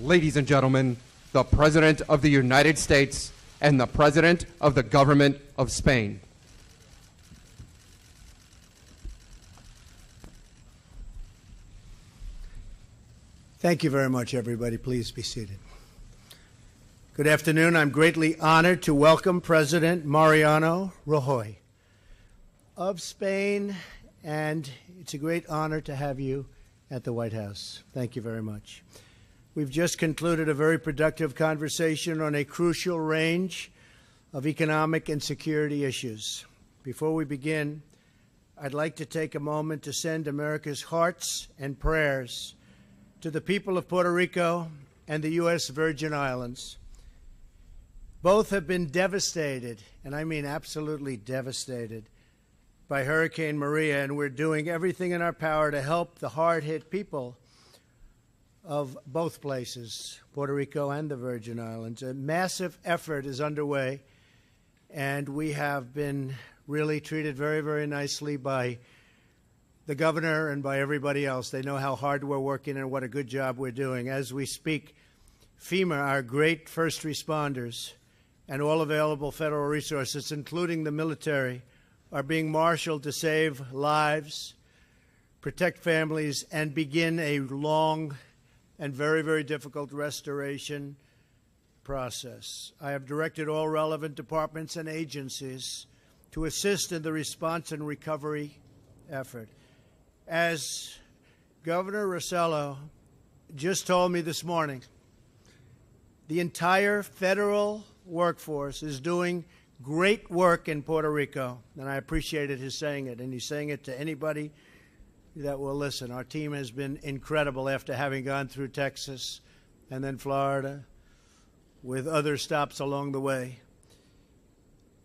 Ladies and gentlemen, the President of the United States and the President of the Government of Spain. Thank you very much, everybody. Please be seated. Good afternoon. I'm greatly honored to welcome President Mariano Rajoy of Spain, and it's a great honor to have you at the White House. Thank you very much. We've just concluded a very productive conversation on a crucial range of economic and security issues. Before we begin, I'd like to take a moment to send America's hearts and prayers to the people of Puerto Rico and the U.S. Virgin Islands. Both have been devastated, and I mean absolutely devastated, by Hurricane Maria, and we're doing everything in our power to help the hard-hit people of both places, Puerto Rico and the Virgin Islands. A massive effort is underway, and we have been really treated very, very nicely by the governor and by everybody else. They know how hard we're working and what a good job we're doing. As we speak, FEMA, our great first responders, and all available federal resources, including the military, are being marshaled to save lives, protect families, and begin a long and very, very difficult restoration process. I have directed all relevant departments and agencies to assist in the response and recovery effort. As Governor Rossello just told me this morning, the entire federal workforce is doing great work in Puerto Rico, and I appreciated his saying it, and he's saying it to anybody that will listen. Our team has been incredible after having gone through Texas and then Florida with other stops along the way.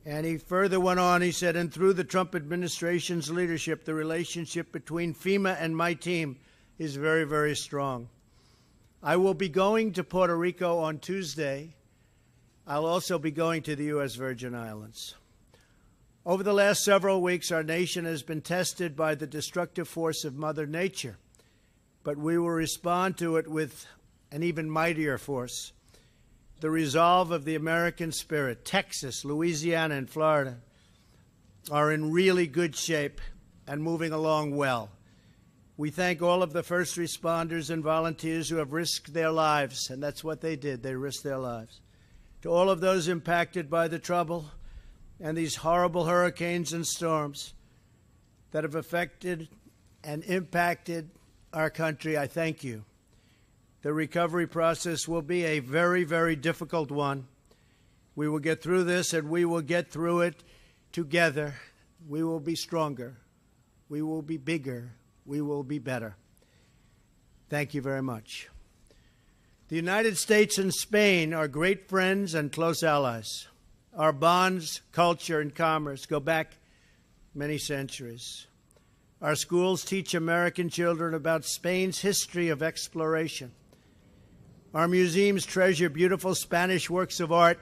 And he further went on, he said, and through the Trump administration's leadership, the relationship between FEMA and my team is very, very strong. I will be going to Puerto Rico on Tuesday. I'll also be going to the U.S. Virgin Islands. Over the last several weeks, our nation has been tested by the destructive force of Mother Nature, but we will respond to it with an even mightier force. The resolve of the American spirit. Texas, Louisiana, and Florida are in really good shape and moving along well. We thank all of the first responders and volunteers who have risked their lives, and that's what they did. They risked their lives. To all of those impacted by the trouble and these horrible hurricanes and storms that have affected and impacted our country, I thank you. The recovery process will be a very, very difficult one. We will get through this, and we will get through it together. We will be stronger. We will be bigger. We will be better. Thank you very much. The United States and Spain are great friends and close allies. Our bonds, culture, and commerce go back many centuries. Our schools teach American children about Spain's history of exploration. Our museums treasure beautiful Spanish works of art,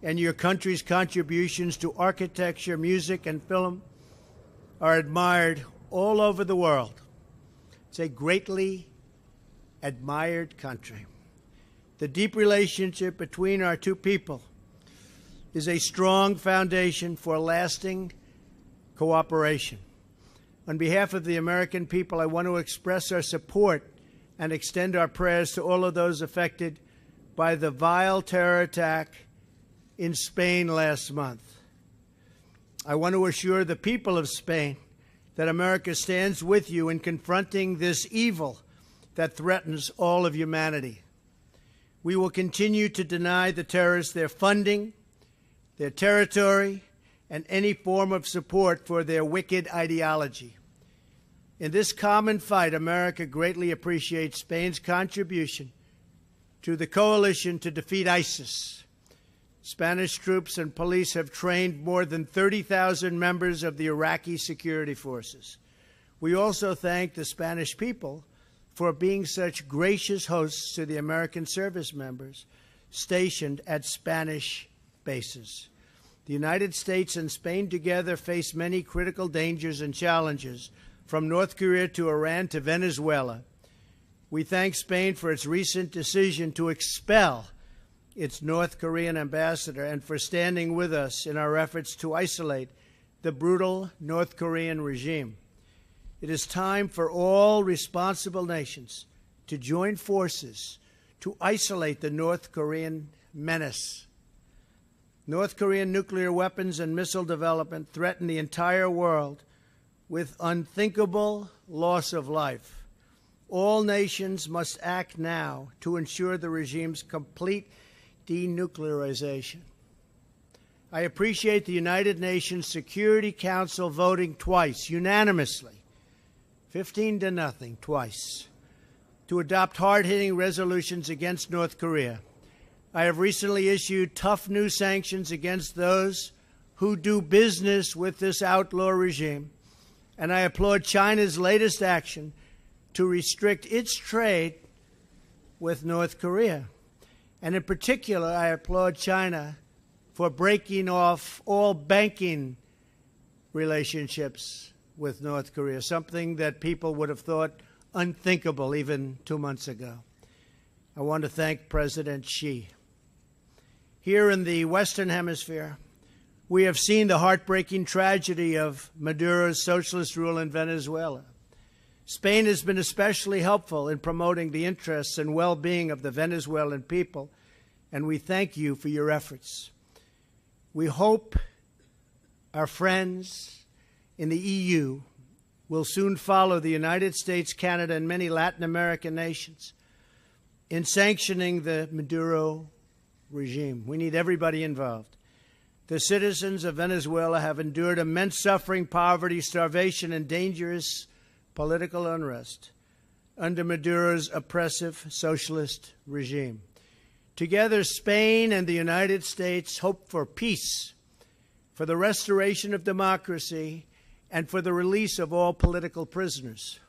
and your country's contributions to architecture, music, and film are admired all over the world. It's a greatly admired country. The deep relationship between our two people is a strong foundation for lasting cooperation. On behalf of the American people, I want to express our support and extend our prayers to all of those affected by the vile terror attack in Spain last month. I want to assure the people of Spain that America stands with you in confronting this evil that threatens all of humanity. We will continue to deny the terrorists their funding, their territory, and any form of support for their wicked ideology. In this common fight, America greatly appreciates Spain's contribution to the coalition to defeat ISIS. Spanish troops and police have trained more than 30,000 members of the Iraqi security forces. We also thank the Spanish people for being such gracious hosts to the American service members stationed at Spanish bases. The United States and Spain together face many critical dangers and challenges, from North Korea to Iran to Venezuela. We thank Spain for its recent decision to expel its North Korean ambassador and for standing with us in our efforts to isolate the brutal North Korean regime. It is time for all responsible nations to join forces to isolate the North Korean menace. North Korean nuclear weapons and missile development threaten the entire world with unthinkable loss of life. All nations must act now to ensure the regime's complete denuclearization. I appreciate the United Nations Security Council voting twice, unanimously, 15-0, twice, to adopt hard-hitting resolutions against North Korea. I have recently issued tough new sanctions against those who do business with this outlaw regime, and I applaud China's latest action to restrict its trade with North Korea. And in particular, I applaud China for breaking off all banking relationships with North Korea, something that people would have thought unthinkable even 2 months ago. I want to thank President Xi. Here in the Western Hemisphere, we have seen the heartbreaking tragedy of Maduro's socialist rule in Venezuela. Spain has been especially helpful in promoting the interests and well-being of the Venezuelan people, and we thank you for your efforts. We hope our friends in the EU will soon follow the United States, Canada, and many Latin American nations in sanctioning the Maduro regime. We need everybody involved. The citizens of Venezuela have endured immense suffering, poverty, starvation, and dangerous political unrest under Maduro's oppressive socialist regime. Together, Spain and the United States hope for peace, for the restoration of democracy, and for the release of all political prisoners.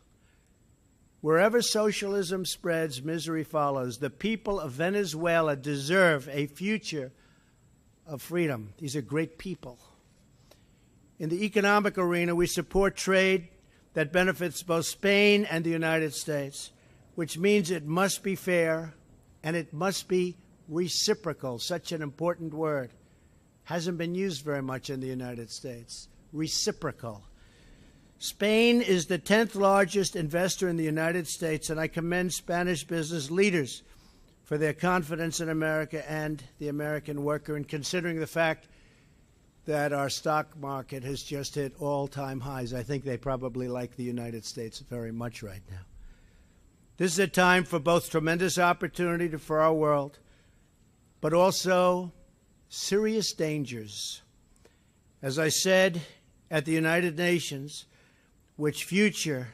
Wherever socialism spreads, misery follows. The people of Venezuela deserve a future of freedom. These are great people. In the economic arena, we support trade that benefits both Spain and the United States, which means it must be fair and it must be reciprocal. Such an important word. Hasn't been used very much in the United States. Reciprocal. Spain is the 10th largest investor in the United States, and I commend Spanish business leaders for their confidence in America and the American worker, and considering the fact that our stock market has just hit all-time highs. I think they probably like the United States very much right now. This is a time for both tremendous opportunity for our world, but also serious dangers. As I said at the United Nations, which future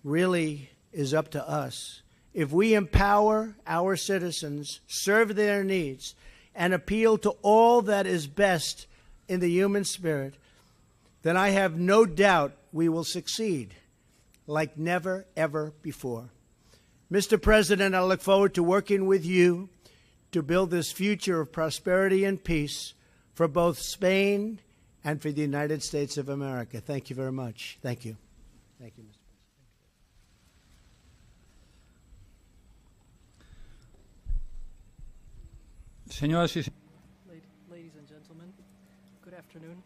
really is up to us. If we empower our citizens, serve their needs, and appeal to all that is best in the human spirit, then I have no doubt we will succeed like never, ever before. Mr. President, I look forward to working with you to build this future of prosperity and peace for both Spain and for the United States of America. Thank you very much. Thank you. Thank you, Mr. President. Ladies and gentlemen, good afternoon.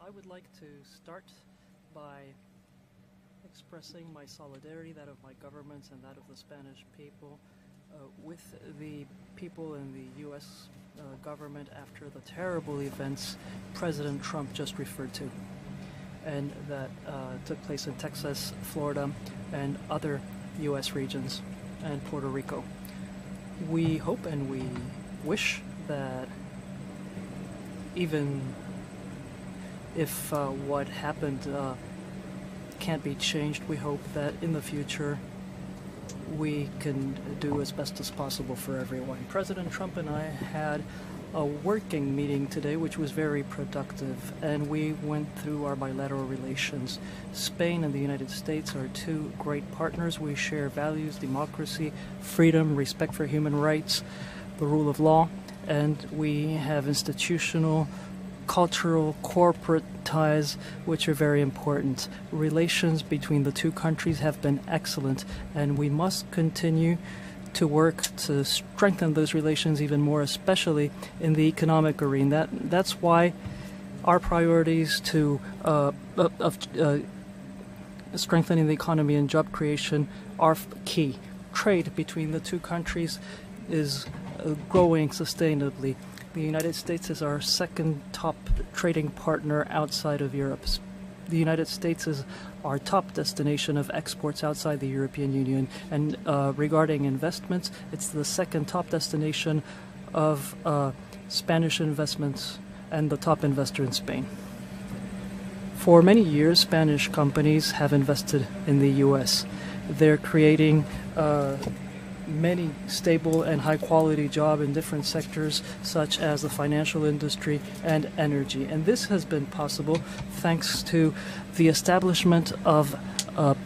I would like to start by expressing my solidarity, that of my government and that of the Spanish people, with the people in the U.S. Government after the terrible events President Trump just referred to, and that took place in Texas, Florida, and other U.S. regions, and Puerto Rico. We hope and we wish that even if what happened can't be changed, we hope that in the future we can do as best as possible for everyone. President Trump and I had a working meeting today which was very productive, and we went through our bilateral relations. Spain and the United States are two great partners. We share values, democracy, freedom, respect for human rights, the rule of law, and we have institutional cultural, corporate ties, which are very important. Relations between the two countries have been excellent, and we must continue to work to strengthen those relations even more, especially in the economic arena. That's why our priorities to strengthening the economy and job creation are key. Trade between the two countries is growing sustainably. The United States is our second top trading partner outside of Europe. The United States is our top destination of exports outside the European Union. And regarding investments, it's the second top destination of Spanish investments and the top investor in Spain. For many years, Spanish companies have invested in the U.S. They're creating many stable and high-quality jobs in different sectors, such as the financial industry and energy. And this has been possible thanks to the establishment of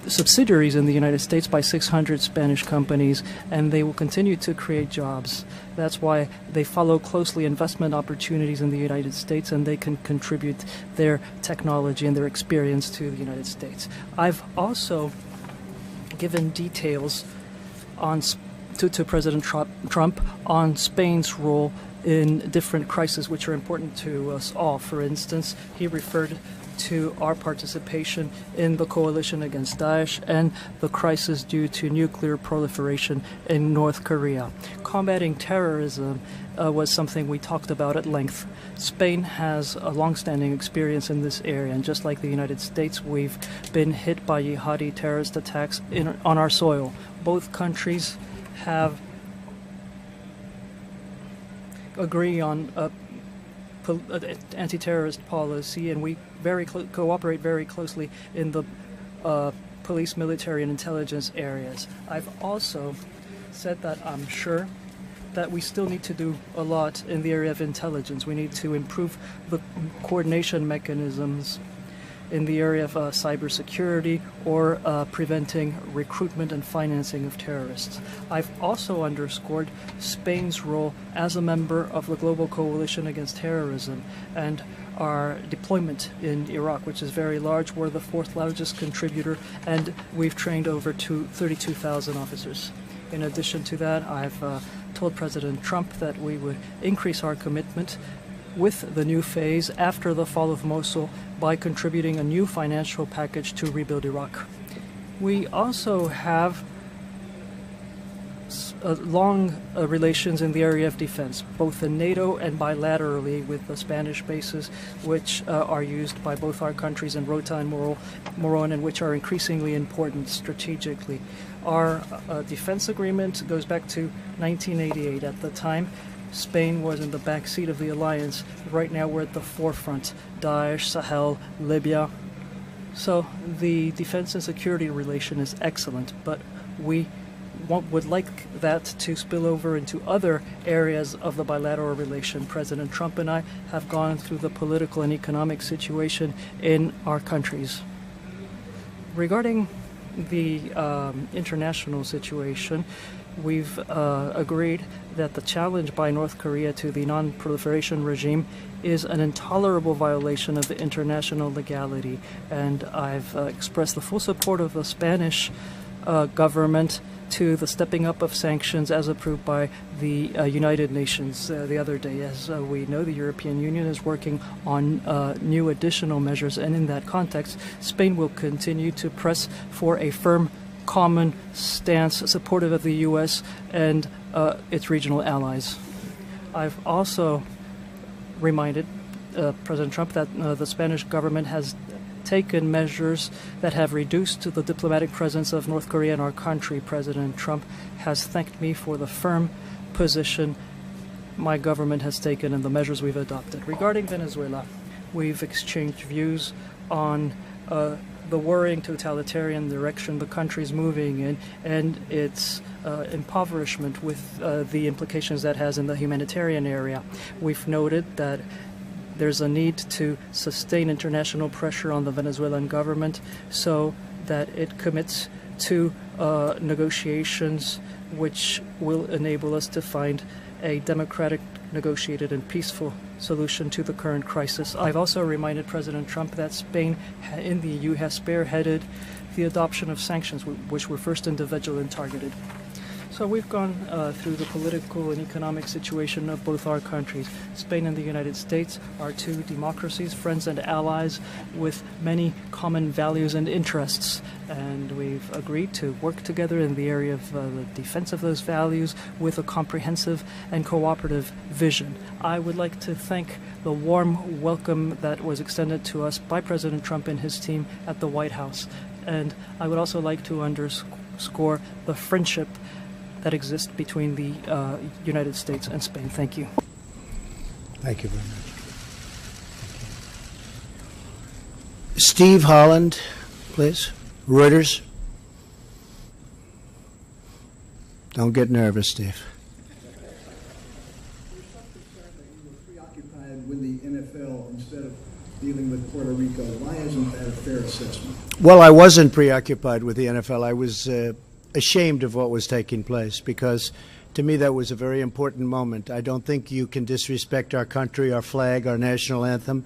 subsidiaries in the United States by 600 Spanish companies, and they will continue to create jobs. That's why they follow closely investment opportunities in the United States, and they can contribute their technology and their experience to the United States. I've also given details on to President Trump on Spain's role in different crises which are important to us all. For instance, he referred to our participation in the coalition against Daesh and the crisis due to nuclear proliferation in North Korea. Combating terrorism was something we talked about at length. Spain has a long-standing experience in this area, and just like the United States, we've been hit by jihadi terrorist attacks on our soil. Both countries have agree on anti-terrorist policy, and we cooperate very closely in the police, military, and intelligence areas. I've also said that I'm sure that we still need to do a lot in the area of intelligence. We need to improve the coordination mechanisms in the area of cybersecurity or preventing recruitment and financing of terrorists. I've also underscored Spain's role as a member of the global coalition against terrorism and our deployment in Iraq, which is very large. We're the fourth largest contributor, and we've trained over 32,000 officers. In addition to that, I've told President Trump that we would increase our commitment with the new phase after the fall of Mosul by contributing a new financial package to rebuild Iraq. We also have long relations in the area of defense, both in NATO and bilaterally with the Spanish bases, which are used by both our countries in Rota and Moron, and which are increasingly important strategically. Our defense agreement goes back to 1988. At the time, Spain was in the back seat of the alliance. Right now we're at the forefront. Daesh, Sahel, Libya. So the defense and security relation is excellent, but we would like that to spill over into other areas of the bilateral relation. President Trump and I have gone through the political and economic situation in our countries. Regarding the international situation, we've agreed that the challenge by North Korea to the non-proliferation regime is an intolerable violation of the international legality, and I've expressed the full support of the Spanish government to the stepping up of sanctions as approved by the United Nations the other day. As we know, the European Union is working on new additional measures, and in that context, Spain will continue to press for a firm common stance supportive of the U.S. and its regional allies. I've also reminded President Trump that the Spanish government has taken measures that have reduced the diplomatic presence of North Korea in our country. President Trump has thanked me for the firm position my government has taken and the measures we've adopted. Regarding Venezuela, we've exchanged views on the worrying totalitarian direction the country's moving in and its impoverishment with the implications that has in the humanitarian area. We've noted that there's a need to sustain international pressure on the Venezuelan government so that it commits to negotiations which will enable us to find a democratic negotiated and peaceful solution to the current crisis. I've also reminded President Trump that Spain in the EU has spearheaded the adoption of sanctions, which were first individual and targeted. So we've gone through the political and economic situation of both our countries. Spain and the United States are two democracies, friends and allies with many common values and interests. And we've agreed to work together in the area of the defense of those values with a comprehensive and cooperative vision. I would like to thank the warm welcome that was extended to us by President Trump and his team at the White House. And I would also like to underscore the friendship that exists between the United States and Spain. Thank you. Thank you very much. Steve Holland, please. Reuters. Don't get nervous, Steve. There's some concern that you were preoccupied with the NFL instead of dealing with Puerto Rico. Why isn't that a fair assessment? Well, I wasn't preoccupied with the NFL. I was ashamed of what was taking place because to me that was a very important moment. I don't think you can disrespect our country, our flag, our national anthem.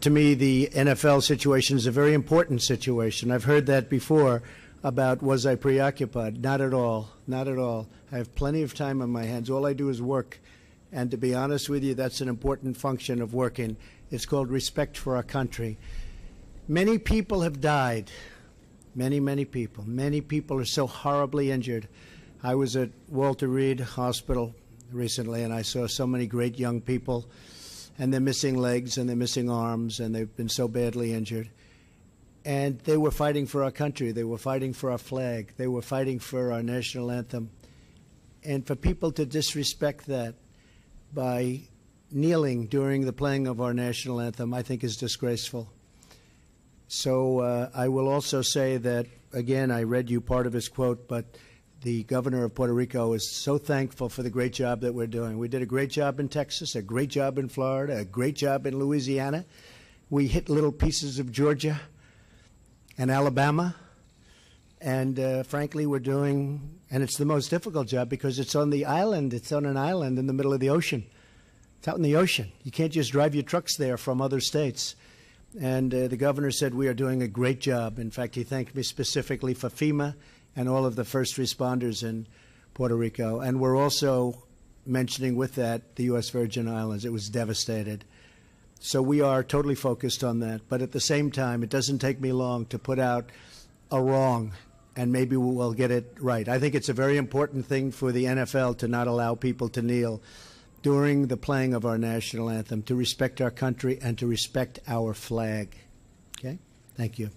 To me, the NFL situation is a very important situation. I've heard that before about was I preoccupied. Not at all. Not at all. I have plenty of time on my hands. All I do is work. And to be honest with you, that's an important function of working. It's called respect for our country. Many people have died. Many, many people. Many people are so horribly injured. I was at Walter Reed Hospital recently, and I saw so many great young people, and they're missing legs, and they're missing arms, and they've been so badly injured. And they were fighting for our country. They were fighting for our flag. They were fighting for our national anthem. And for people to disrespect that by kneeling during the playing of our national anthem, I think is disgraceful. So I will also say that, again, I read you part of his quote, but the governor of Puerto Rico is so thankful for the great job that we're doing. We did a great job in Texas, a great job in Florida, a great job in Louisiana. We hit little pieces of Georgia and Alabama. And frankly, we're doing, and it's the most difficult job because it's on the island. It's on an island in the middle of the ocean. It's out in the ocean. You can't just drive your trucks there from other states. And the governor said we are doing a great job. In fact, he thanked me specifically for FEMA and all of the first responders in Puerto Rico. And we're also mentioning with that the U.S. Virgin Islands. It was devastated. So we are totally focused on that. But at the same time, it doesn't take me long to put out a wrong, and maybe we'll get it right. I think it's a very important thing for the NFL to not allow people to kneel during the playing of our national anthem, to respect our country and to respect our flag. Okay? Thank you.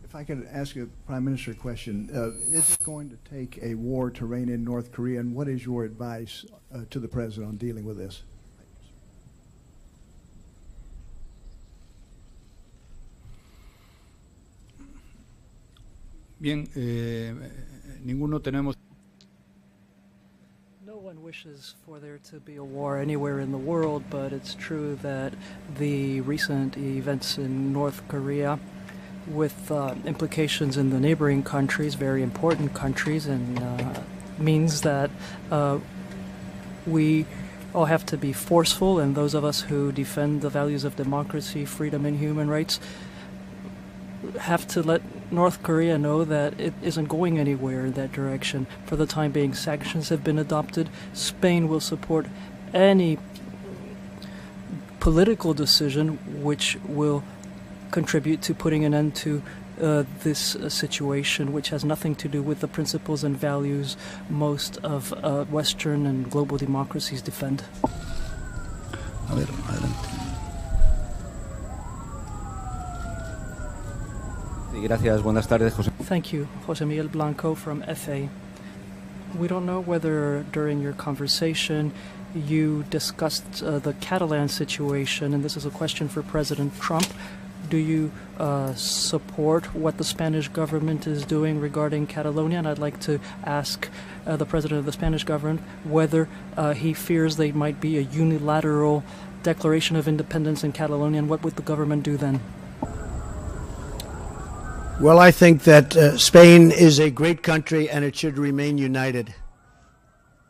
If I could ask a Prime Minister a question, is it going to take a war to rein in North Korea, and what is your advice to the President on dealing with this? Bien, ninguno tenemos. No one wishes for there to be a war anywhere in the world, but it's true that the recent events in North Korea, with implications in the neighboring countries, very important countries, and means that we all have to be forceful, and those of us who defend the values of democracy, freedom, and human rights have to let North Korea know that it isn't going anywhere in that direction. For the time being, sanctions have been adopted. Spain will support any political decision which will contribute to putting an end to this situation, which has nothing to do with the principles and values most of Western and global democracies defend. A ver, adelante. Gracias. Buenas tardes, José. Thank you, Jose Miguel Blanco from FA. We don't know whether during your conversation you discussed the Catalan situation, and this is a question for President Trump. Do you support what the Spanish government is doing regarding Catalonia? And I'd like to ask the President of the Spanish government whether he fears there might be a unilateral declaration of independence in Catalonia, and what would the government do then? Well, I think that Spain is a great country and it should remain united.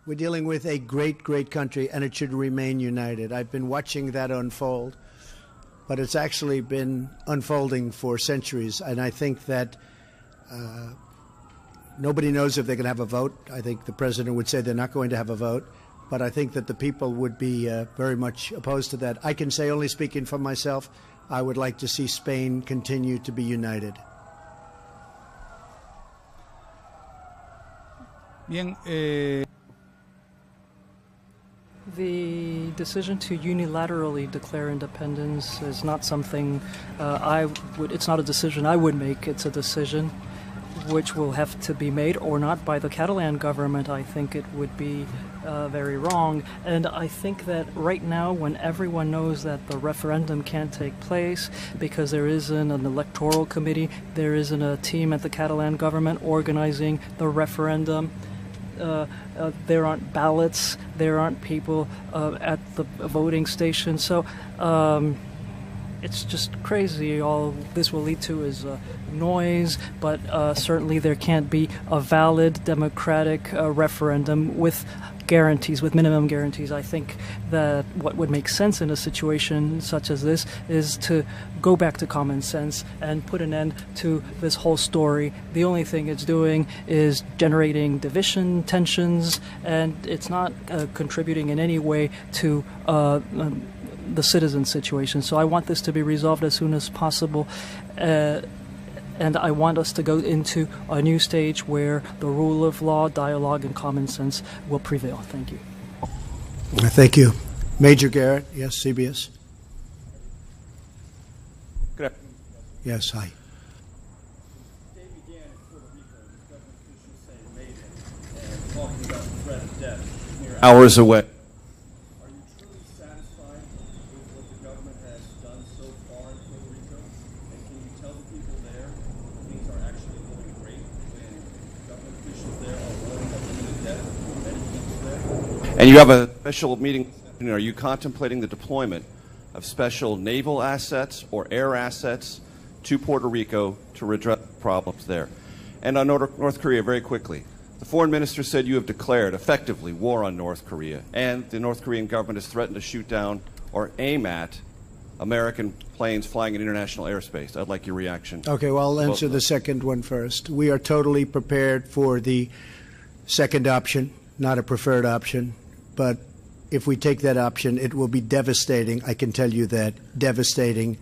We're dealing with a great, great country and it should remain united. I've been watching that unfold, but it's actually been unfolding for centuries. And I think that nobody knows if they're going to have a vote. I think the president would say they're not going to have a vote. But I think that the people would be very much opposed to that. I can say, only speaking for myself, I would like to see Spain continue to be united. Bien, The decision to unilaterally declare independence is not something it's not a decision I would make. It's a decision which will have to be made or not by the Catalan government. I think it would be very wrong. And I think that right now, when everyone knows that the referendum can't take place because there isn't an electoral committee, there isn't a team at the Catalan government organizing the referendum, there aren't ballots, there aren't people at the voting station. So it's just crazy. All this will lead to is noise, but certainly there can't be a valid democratic referendum with guarantees, with minimum guarantees. I think that what would make sense in a situation such as this is to go back to common sense and put an end to this whole story. The only thing it's doing is generating division, tensions, and it's not contributing in any way to the citizen situation. So I want this to be resolved as soon as possible. And I want us to go into a new stage where the rule of law, dialogue, and common sense will prevail. Thank you. Thank you. Major Garrett, yes, CBS. Good afternoon. Yes, hi. The day began in Puerto Rico with government officials saying mayday and talking about the threat of death mere hours away. Are you truly satisfied with what the government has done so far in Puerto Rico? And can you tell the people there things are actually going great when government officials there are warning of imminent death for many people there? And you have a special meeting. Are you contemplating the deployment of special naval assets or air assets to Puerto Rico to redress problems there? And on North Korea, very quickly, the foreign minister said you have declared effectively war on North Korea, and the North Korean government has threatened to shoot down or aim at American planes flying in international airspace. I'd like your reaction. Okay, well, I'll answer the second one first. We are totally prepared for the second option, not a preferred option, but if we take that option, it will be devastating, I can tell you that, devastating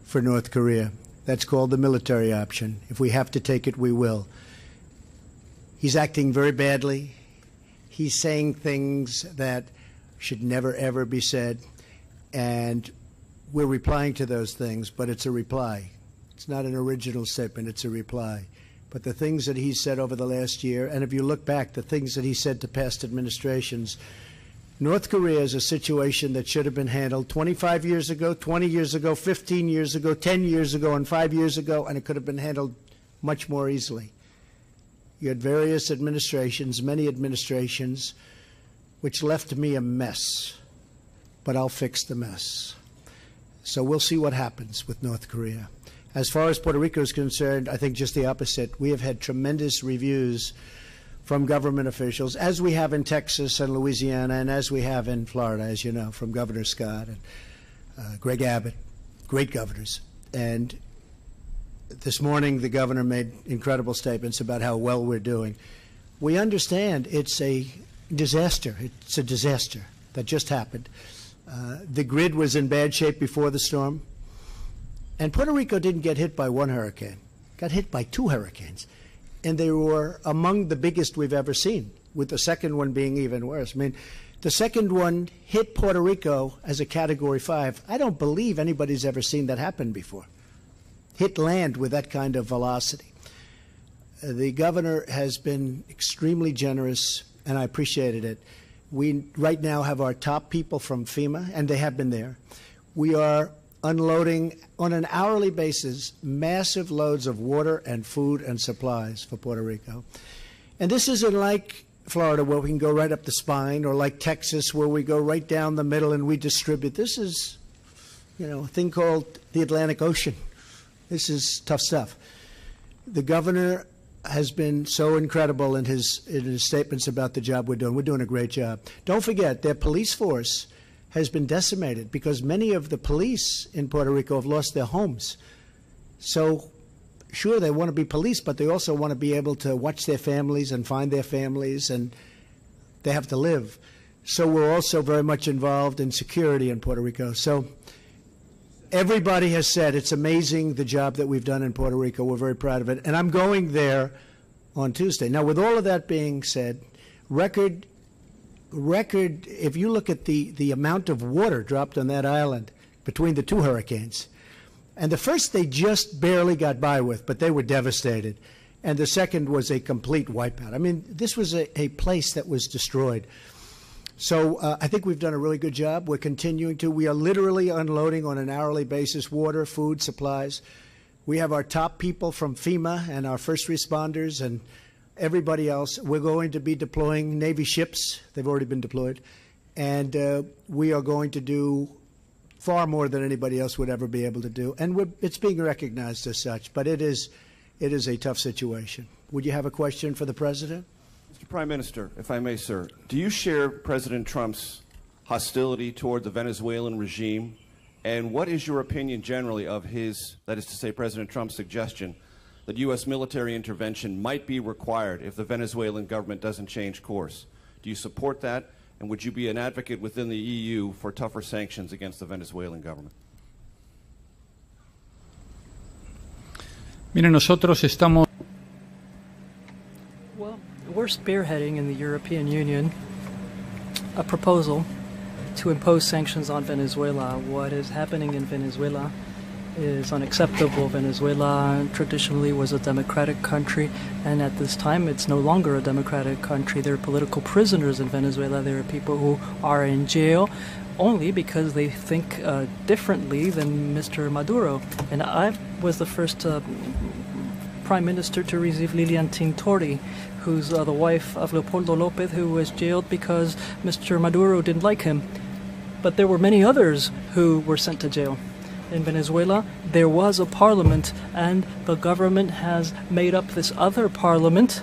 for North Korea. That's called the military option. If we have to take it, we will. He's acting very badly. He's saying things that should never, ever be said. And we're replying to those things, but it's a reply. It's not an original statement, it's a reply. But the things that he said over the last year, and if you look back, the things that he said to past administrations, North Korea is a situation that should have been handled 25 years ago, 20 years ago, 15 years ago, 10 years ago, and 5 years ago, and it could have been handled much more easily. You had various administrations, many administrations, which left me a mess, but I'll fix the mess. So we'll see what happens with North Korea. As far as Puerto Rico is concerned, I think just the opposite. We have had tremendous reviews from government officials, as we have in Texas and Louisiana, and as we have in Florida, as you know, from Governor Scott and Greg Abbott, great governors. And this morning, the governor made incredible statements about how well we're doing. We understand it's a disaster. It's a disaster that just happened. The grid was in bad shape before the storm. And Puerto Rico didn't get hit by one hurricane, got hit by 2 hurricanes. And they were among the biggest we've ever seen, with the second one being even worse. I mean, the second one hit Puerto Rico as a Category 5. I don't believe anybody's ever seen that happen before. Hit land with that kind of velocity. The governor has been extremely generous, and I appreciated it. We right now have our top people from FEMA, and they have been there. We are unloading on an hourly basis massive loads of water and food and supplies for Puerto Rico. And this isn't like Florida where we can go right up the spine, or like Texas where we go right down the middle and we distribute. This is, you know, a thing called the Atlantic Ocean. This is tough stuff. The governor has been so incredible in his statements about the job we're doing. We're doing a great job. Don't forget, their police force has been decimated because many of the police in Puerto Rico have lost their homes. So, sure, they want to be police, but they also want to be able to watch their families and find their families, and they have to live. So we're also very much involved in security in Puerto Rico. So everybody has said it's amazing the job that we've done in Puerto Rico. We're very proud of it. And I'm going there on Tuesday. Now, with all of that being said, record, if you look at the amount of water dropped on that island between the two hurricanes, and the first they just barely got by with, but they were devastated. And the second was a complete wipeout. I mean, this was a place that was destroyed. So I think we've done a really good job. We're continuing to. We are literally unloading on an hourly basis water, food, supplies. We have our top people from FEMA and our first responders and everybody else. We're going to be deploying Navy ships. They've already been deployed. And we are going to do far more than anybody else would ever be able to do. And it's being recognized as such. But it is a tough situation. Would you have a question for the President? Mr. Prime Minister, if I may, sir, do you share President Trump's hostility toward the Venezuelan regime? And what is your opinion generally of his, that is to say, President Trump's suggestion that U.S. military intervention might be required if the Venezuelan government doesn't change course? Do you support that? And would you be an advocate within the EU for tougher sanctions against the Venezuelan government? Mire, nosotros estamos... Well, we're spearheading in the European Union a proposal to impose sanctions on Venezuela. What is happening in Venezuela is unacceptable. Venezuela traditionally was a democratic country, and at this time it's no longer a democratic country. There are political prisoners in Venezuela. There are people who are in jail only because they think differently than Mr. Maduro. And I was the first prime minister to receive Lilian Tintori, who's the wife of Leopoldo Lopez, who was jailed because Mr. Maduro didn't like him. But there were many others who were sent to jail. In Venezuela, there was a parliament, and the government has made up this other parliament,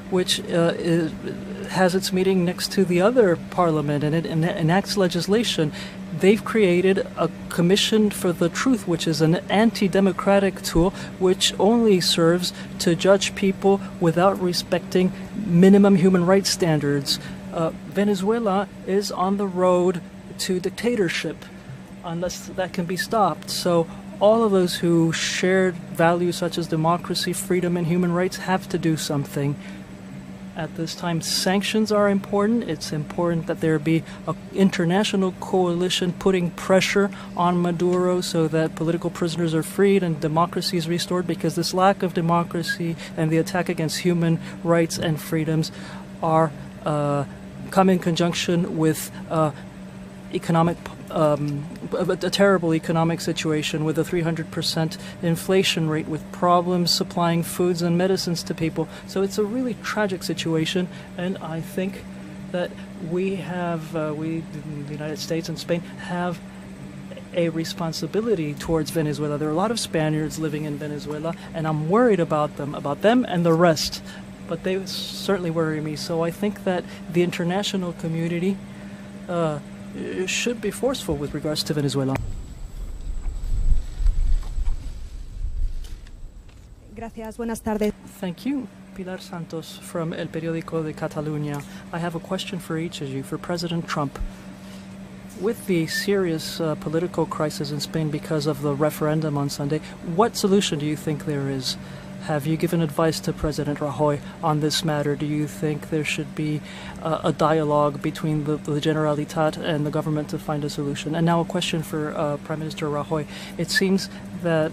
which has its meeting next to the other parliament, and it enacts legislation. They've created a commission for the truth, which is an anti-democratic tool, which only serves to judge people without respecting minimum human rights standards. Venezuela is on the road to dictatorship, unless that can be stopped. So all of those who shared values such as democracy, freedom, and human rights have to do something. At this time, sanctions are important. It's important that there be an international coalition putting pressure on Maduro so that political prisoners are freed and democracy is restored, because this lack of democracy and the attack against human rights and freedoms are come in conjunction with a terrible economic situation with a 300% inflation rate, with problems supplying foods and medicines to people. So it's a really tragic situation, and I think that we in the United States and Spain have a responsibility towards Venezuela. There are a lot of Spaniards living in Venezuela, and I'm worried about them and the rest, but they certainly worry me. So I think that the international community should be forceful with regards to Venezuela. Gracias, buenas tardes. Thank you. Pilar Santos from El Periódico de Catalunya. I have a question for each of you. For President Trump, with the serious political crisis in Spain because of the referendum on Sunday, what solution do you think there is? Have you given advice to President Rajoy on this matter? Do you think there should be a dialogue between the Generalitat and the government to find a solution? And now a question for Prime Minister Rajoy. It seems that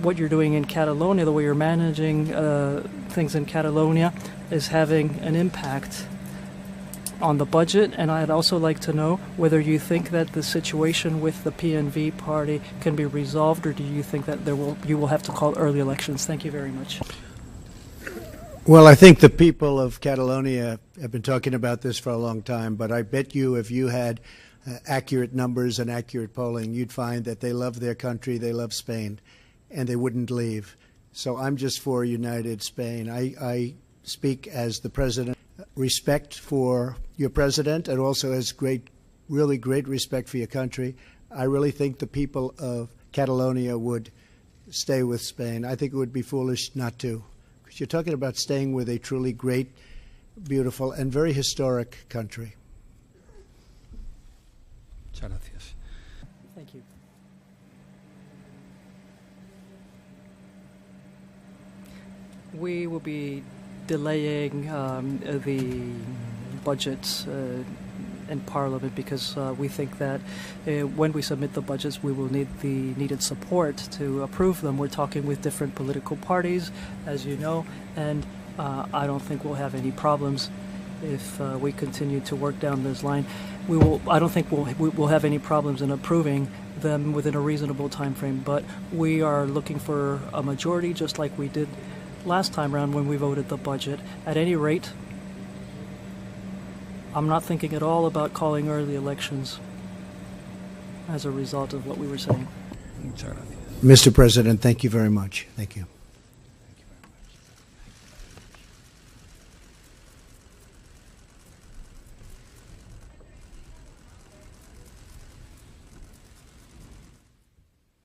what you're doing in Catalonia, the way you're managing things in Catalonia, is having an impact on the budget, and I'd also like to know whether you think that the situation with the PNV party can be resolved, or do you think that you will have to call early elections? Thank you very much. Well, I think the people of Catalonia have been talking about this for a long time, but I bet you if you had accurate numbers and accurate polling, you'd find that they love their country, they love Spain, and they wouldn't leave. So I'm just for united Spain. I speak as the president. Respect for your president and also has really great respect for your country. I really think the people of Catalonia would stay with Spain. I think it would be foolish not to, because you're talking about staying with a truly great, beautiful, and very historic country. Muchas gracias. Thank you. We will be delaying the budget in Parliament because we think that when we submit the budgets, we will need the needed support to approve them. We're talking with different political parties, as you know, and I don't think we'll have any problems if we continue to work down this line. I don't think we'll have any problems in approving them within a reasonable time frame, but we are looking for a majority just like we did last time around when we voted the budget. At any rate, I'm not thinking at all about calling early elections as a result of what we were saying. Muchas gracias. Mr. President, thank you very much. Thank you.